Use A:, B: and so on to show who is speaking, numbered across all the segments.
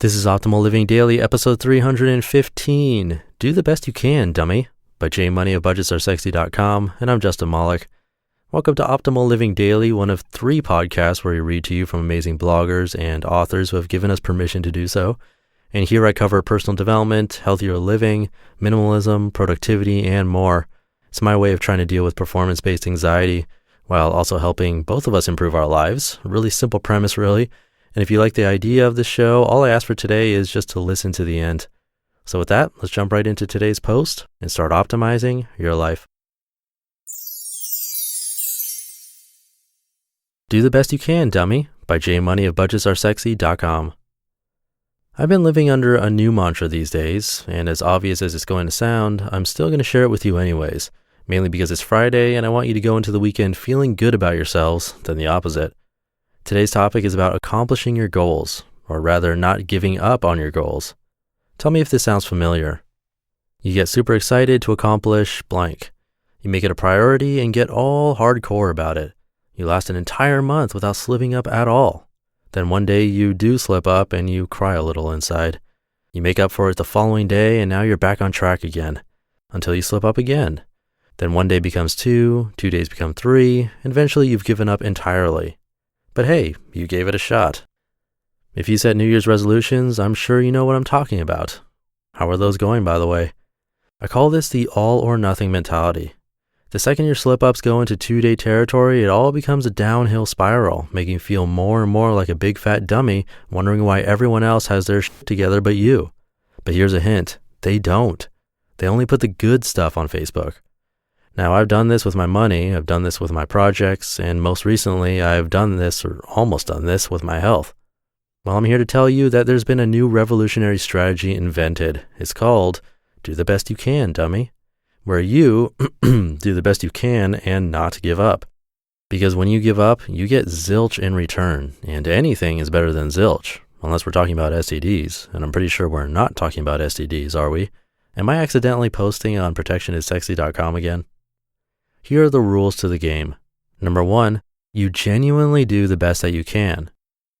A: This is Optimal Living Daily, episode 315. Do the best you can, dummy, by M.O.N.E.Y of budgetsaresexy.com, and I'm Justin Malik. Welcome to Optimal Living Daily, one of 3 podcasts where we read to you from amazing bloggers and authors who have given us permission to do so. And here I cover personal development, healthier living, minimalism, productivity, and more. It's my way of trying to deal with performance-based anxiety while also helping both of us improve our lives. A really simple premise, really. And if you like the idea of the show, all I ask for today is just to listen to the end. So with that, let's jump right into today's post and start optimizing your life. Do the best you can, dummy, by M.O.N.E.Y of budgetsaresexy.com. I've been living under a new mantra these days, and as obvious as it's going to sound, I'm still going to share it with you anyways, mainly because it's Friday and I want you to go into the weekend feeling good about yourselves than the opposite. Today's topic is about accomplishing your goals, or rather not giving up on your goals. Tell me if this sounds familiar. You get super excited to accomplish blank. You make it a priority and get all hardcore about it. You last an entire month without slipping up at all. Then one day you do slip up and you cry a little inside. You make up for it the following day and now you're back on track again, until you slip up again. Then one day becomes 2, 2 days become 3, and eventually you've given up entirely. But hey, you gave it a shot. If you set New Year's resolutions, I'm sure you know what I'm talking about. How are those going, by the way? I call this the all or nothing mentality. The second your slip-ups go into 2-day territory, it all becomes a downhill spiral, making you feel more and more like a big fat dummy, wondering why everyone else has their shit together but you. But here's a hint, they don't. They only put the good stuff on Facebook. Now, I've done this with my money, I've done this with my projects, and most recently, I've done this, or almost done this, with my health. Well, I'm here to tell you that there's been a new revolutionary strategy invented. It's called, do the best you can, dummy, where you do the best you can and not give up. Because when you give up, you get zilch in return, and anything is better than zilch, unless we're talking about STDs, and I'm pretty sure we're not talking about STDs, are we? Am I accidentally posting on protectionissexy.com again? Here are the rules to the game. Number 1, you genuinely do the best that you can.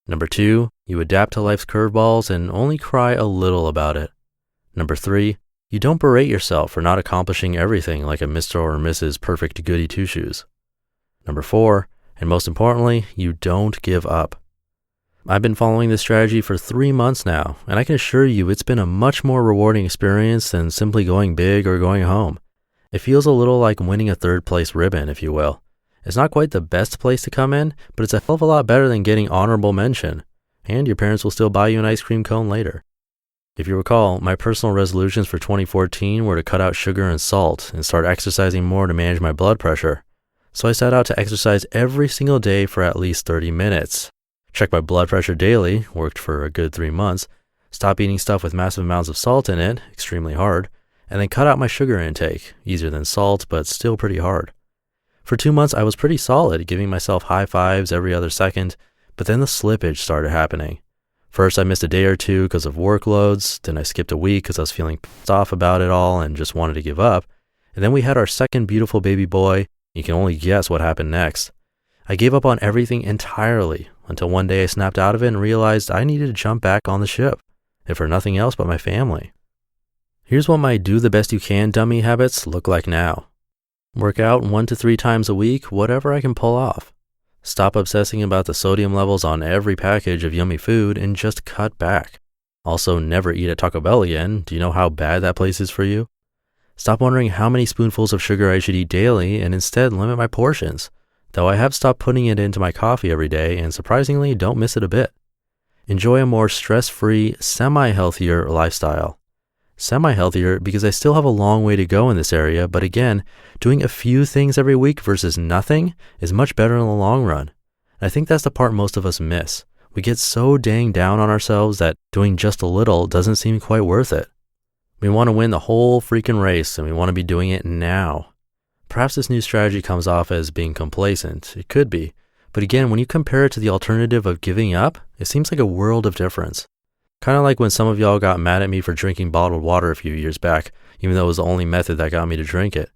A: Number 2, you adapt to life's curveballs and only cry a little about it. Number 3, you don't berate yourself for not accomplishing everything like a Mr. or Mrs. Perfect Goody Two-Shoes. Number 4, and most importantly, you don't give up. I've been following this strategy for 3 months now, and I can assure you it's been a much more rewarding experience than simply going big or going home. It feels a little like winning a 3rd place ribbon, if you will. It's not quite the best place to come in, but it's a hell of a lot better than getting honorable mention. And your parents will still buy you an ice cream cone later. If you recall, my personal resolutions for 2014 were to cut out sugar and salt and start exercising more to manage my blood pressure. So I set out to exercise every single day for at least 30 minutes. Check my blood pressure daily, worked for a good 3 months. Stop eating stuff with massive amounts of salt in it, extremely hard. And then cut out my sugar intake, easier than salt, but still pretty hard. For 2 months, I was pretty solid, giving myself high fives every other second, but then the slippage started happening. First, I missed a day or 2 because of workloads, then I skipped a week because I was feeling pissed off about it all and just wanted to give up, and then we had our second beautiful baby boy. You can only guess what happened next. I gave up on everything entirely, until one day I snapped out of it and realized I needed to jump back on the ship, if for nothing else but my family. Here's what my do the best you can dummy habits look like now. Work out 1 to 3 times a week, whatever I can pull off. Stop obsessing about the sodium levels on every package of yummy food and just cut back. Also, never eat at Taco Bell again. Do you know how bad that place is for you? Stop wondering how many spoonfuls of sugar I should eat daily and instead limit my portions. Though I have stopped putting it into my coffee every day and surprisingly don't miss it a bit. Enjoy a more stress-free, semi-healthier lifestyle. Semi-healthier because I still have a long way to go in this area, but again, doing a few things every week versus nothing is much better in the long run. And I think that's the part most of us miss. We get so dang down on ourselves that doing just a little doesn't seem quite worth it. We want to win the whole freaking race and we want to be doing it now. Perhaps this new strategy comes off as being complacent. It could be. But again, when you compare it to the alternative of giving up, it seems like a world of difference. Kind of like when some of y'all got mad at me for drinking bottled water a few years back, even though it was the only method that got me to drink it.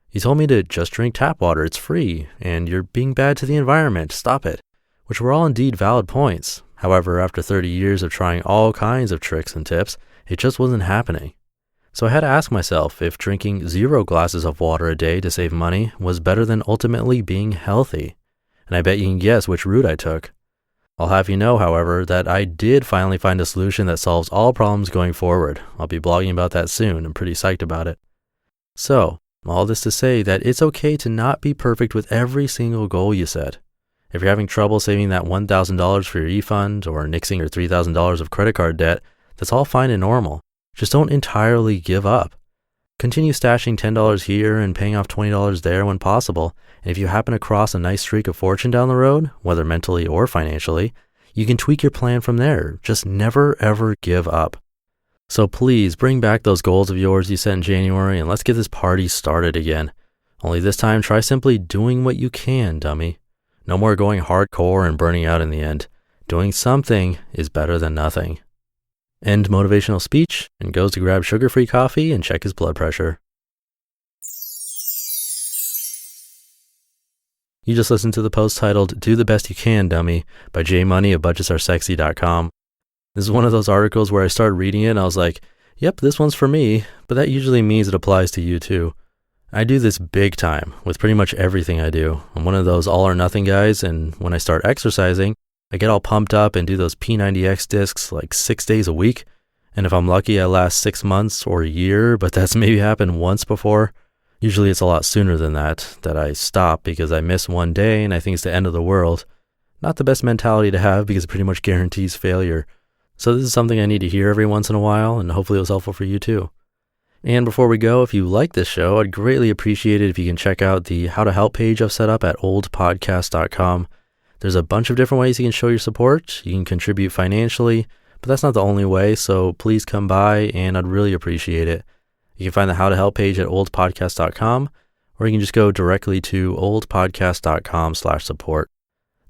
A: You told me to just drink tap water, it's free, and you're being bad to the environment, stop it. Which were all indeed valid points, However, after 30 years of trying all kinds of tricks and tips, it just wasn't happening. So I had to ask myself if drinking 0 glasses of water a day to save money was better than ultimately being healthy. And I bet you can guess which route I took. I'll have you know, however, that I did finally find a solution that solves all problems going forward. I'll be blogging about that soon. I'm pretty psyched about it. So, all this to say that it's okay to not be perfect with every single goal you set. If you're having trouble saving that $1,000 for your e-fund or nixing your $3,000 of credit card debt, that's all fine and normal. Just don't entirely give up. Continue stashing $10 here and paying off $20 there when possible. And if you happen to cross a nice streak of fortune down the road, whether mentally or financially, you can tweak your plan from there. Just never ever give up. So please bring back those goals of yours you set in January and let's get this party started again. Only this time, try simply doing what you can, dummy. No more going hardcore and burning out in the end. Doing something is better than nothing. End motivational speech and goes to grab sugar-free coffee and check his blood pressure. You just listened to the post titled Do the Best You Can, Dummy by M.O.N.E.Y of budgetsaresexy.com. This is one of those articles where I started reading it and I was like, yep, this one's for me, but that usually means it applies to you too. I do this big time with pretty much everything I do. I'm one of those all or nothing guys, and when I start exercising, I get all pumped up and do those P90X discs like 6 days a week. And if I'm lucky, I last 6 months or a year, but that's maybe happened once before. Usually it's a lot sooner than that I stop because I miss one day and I think it's the end of the world. Not the best mentality to have because it pretty much guarantees failure. So this is something I need to hear every once in a while, and hopefully it was helpful for you too. And before we go, if you like this show, I'd greatly appreciate it if you can check out the How to Help page I've set up at oldpodcast.com. There's a bunch of different ways you can show your support. You can contribute financially, but that's not the only way, so please come by and I'd really appreciate it. You can find the How to Help page at oldpodcast.com, or you can just go directly to oldpodcast.com/support.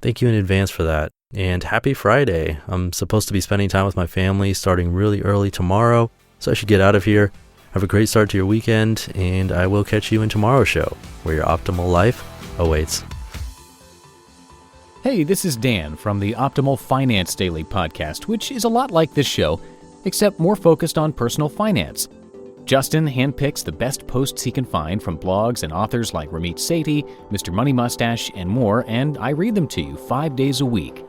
A: Thank you in advance for that. And happy Friday. I'm supposed to be spending time with my family starting really early tomorrow, so I should get out of here. Have a great start to your weekend, and I will catch you in tomorrow's show, where your optimal life awaits.
B: Hey, this is Dan from the Optimal Finance Daily podcast, which is a lot like this show, except more focused on personal finance. Justin handpicks the best posts he can find from blogs and authors like Ramit Sethi, Mr. Money Mustache, and more, and I read them to you 5 days a week.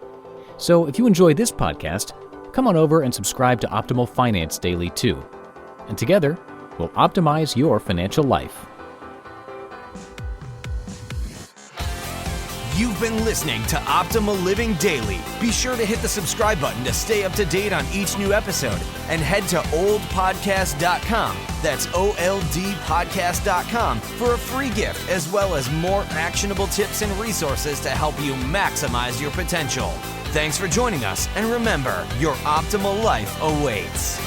B: So if you enjoy this podcast, come on over and subscribe to Optimal Finance Daily too. And together, we'll optimize your financial life.
C: You've been listening to Optimal Living Daily. Be sure to hit the subscribe button to stay up to date on each new episode. And head to oldpodcast.com, that's OLDpodcast.com, for a free gift as well as more actionable tips and resources to help you maximize your potential. Thanks for joining us, and remember, your optimal life awaits.